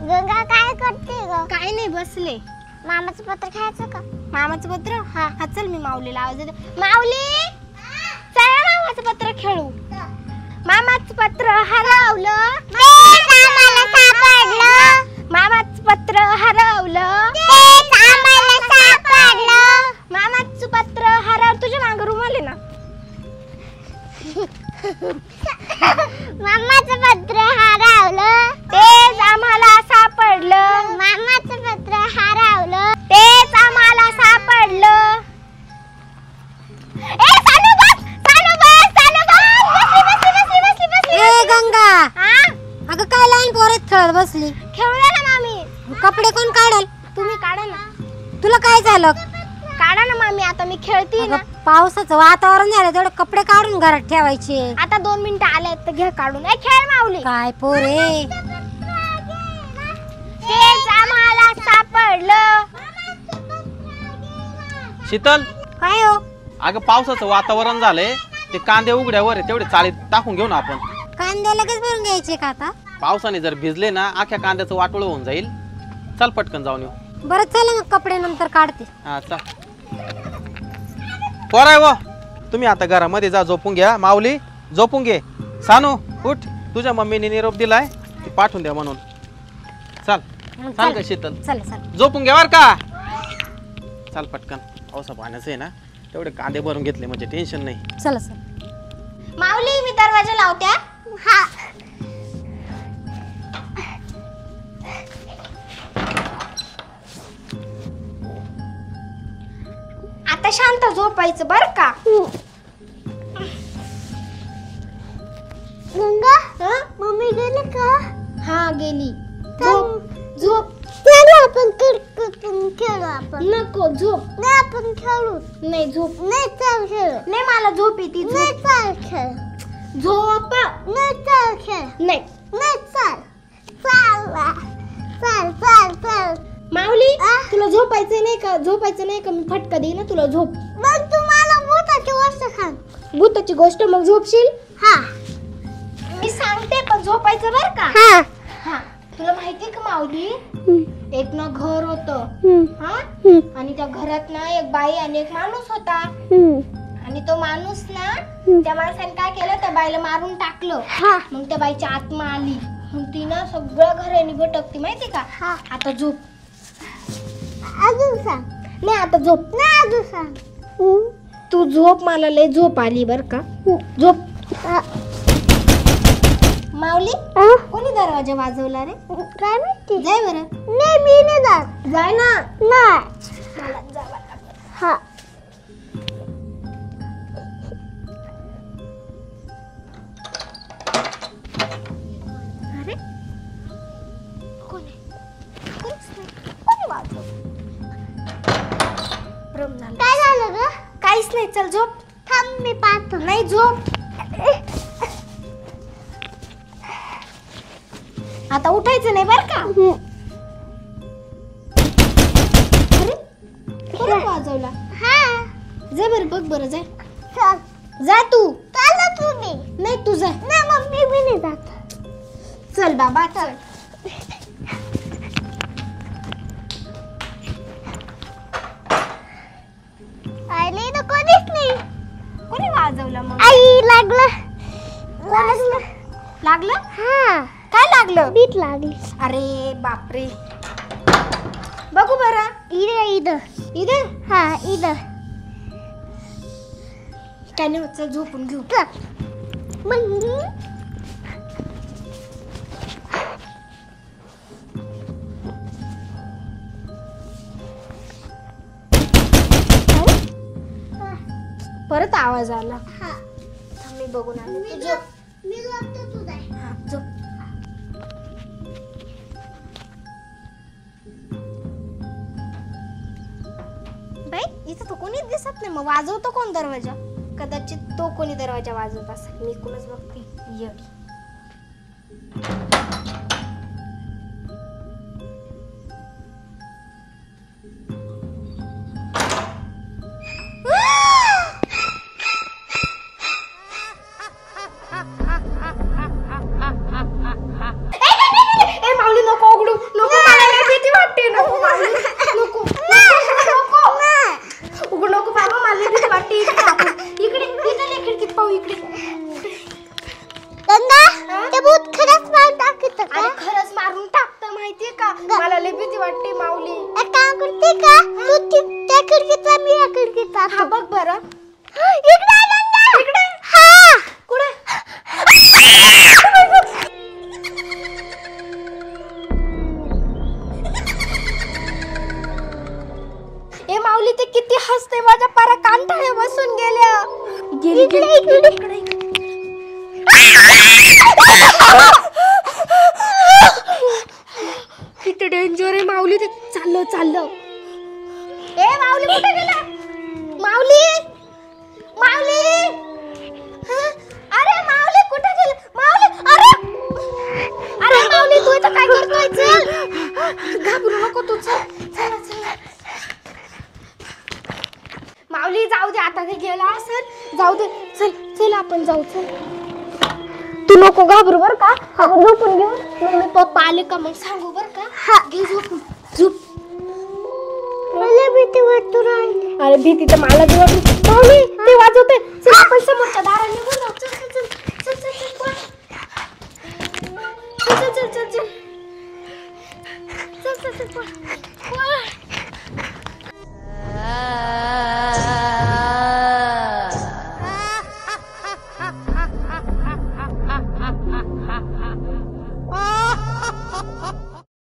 गंगा काय करते ग? काय नाही बसले. मामाचं पत्र खायचं का? मामाचं पत्र? हा हा चल मी माऊलीला आवाज देते. माऊली चला मामाचं पत्र खेळू. मामाचं पत्र हरवलं. तेच आम्हाला सापडलं. मामाचं पत्र हरवलं. तेच आम्हाला सापडलं. मामाचं पत्र हरवलं. तुझ्या मागं रुमाल आहे ना. मामाचं पत्र हरवलं. तेच आम्हाला सापडलं. मामाचं पत्र हरवलं. तेच आम्हाला सापडलं. ए सानू बस, सानू बस, सानू बस. बसली. ए गंगा, हा अगं काय लहान पोरत खेळत बसली? खेळू दे ना मामी. कपडे कोण काढल? तुम्ही काढा ना. तुला काय झालं? काढा ना मामी, आता मी खेळते ना. अगं पावसाचं वातावरण झालं, तेवढे कपडे काढून घरात ठेवायचे. आता 2 मिनिटं आले तर घे काढून. ए खेळ माऊली. काय पोरे, तेच आम्हाला सापडलं. शीतल, काय हो? अगं पावसाचं वातावरण झालंय, ते कांदे उघड्यावर आहे, तेवढे चाळीत टाकून घेऊ ना आपण. कांदे लगेच भरून घ्यायचे का आता? पावसाने जर भिजले ना अख्ख्या कांद्याचं वाटोळ होऊन जाईल. चल पटकन जाऊन येऊ. बरं चला मग, कपडे नंतर काढते. हा चल. पोराय व तुम्ही आता घरामध्ये जा, झोपून घ्या. माऊली झोपून घे. सानू उठ, तुझ्या मम्मीने निरोप दिलाय, ती पाठवून द्या म्हणून. चल चाल का शीतल, चल चल झोपून घ्या बर का. चाल पटकन, पावसा पाण्याचं आहे ना, तेवढे कांदे भरून घेतले म्हणजे टेन्शन नाही. चला चल. माऊली मी दरवाजा लावत्या. हा आता शांत झोपायचं बर का. गंगा, मम्मी गेली का? हा गेली. झोप झोप. चल आपण क्रिकेट खेळू. आपण नको झोप. नाही, आपण खेळू. नाही झोप. नाही, चल खेळ. नाही मला झोप येते. नाही, झोप. चल खेळ. झोप. नाही, चल खेळ. नाही नाही, चल. चल चल चल. माऊली तुला झोपायचं नाही का? झोपायचं नाही का? मी फटका देईन ना तुला. झोप. मग तुम्हाला भूताची गोष्ट सांग. भूताची गोष्ट मग झोपशील? हा मी सांगते पण झोपायचं बर का. हा हा तुला माहितीये का माऊली, एक ना घर होतं. हा आणि त्या घरात ना एक बाई आणि एक माणूस होता. आणि तो माणूस ना, त्या माणसाने काय केलं, त्या बाईला मारून टाकलं. मग त्या बाईची आत्मा आली. मग ती ना सगळं घराने भटकती माहिती का. आता झोप. अजून सांग. नाही आता झोप. नाही, अजून सांग. तू झोप, मला लय झोप आली बर का. झोप. माऊली कोणी दरवाजा वाजवला रे? काय माहिती? जाय बरं. नाही, मी नाही जात. जाय ना. नाही. मला जावं लागलं. हा अरे कोण आहे? कोणीच नाही. कोणी वाजवलं? भ्रम झाला. काय झालं ग? काहीच नाही. चल झोप. थांब, मी पाहतो. नाही झोप. आता उठायचं नाही बर का. अरे कोण वाजवला? हा जा बरं, बघ बरं. जाय. चल. जा तू. चला तुम्ही. नाही तू जा. नाही, मम्मी मी नाही जात. चल बाबा चल. आईला तर कोणीच नाही. कोणी वाजवलं मग? आई लागलं. लागलं? हा काय लागलं? बीट लागली. अरे बापरे. बघू बरं. इथं. हा इथं. काय नाही होत. चल झोपून घेऊ. परत आवाज आला. हा मी बघून आले. तू झोप. मी झोपतो, तू जाय. हा झोप. बाई इथं तर कोणीच दिसत नाही. मग वाजवतो कोण दरवाजा? कदाचित तो कोणी दरवाजा वाजवत असेल. मी कोणच बघते. येडी. ए माऊली नको उघडू. खिडकीचा मी या खिडकीचा हा बघ बरं. इकडे आनंदा. इकडे? हा कुठे? ए माऊली ते किती हसते माझ्या पारा कांठाळे बसून गेल्या. गेली इकडे. किती डेंजर आहे माऊली ते. चाललं. ए माऊली कुठे गेला? माऊली हं? अरे माऊली कुठे गेला? माऊली अरे माऊली तू इथं काय करतोय? चल घाबरू नको तू. चल माऊली जाऊ दे आता. ते गेला असेल जाऊ दे. चल आपण जाऊ. चल तू नको घाबरू बर का. आपण झोपून घेऊ. मम्मी पप्पा आले का मग सांगू बर का. हा घे झोप. मला भीती वाटू राहिली. अरे भीती तर मला बी वाटली. माऊली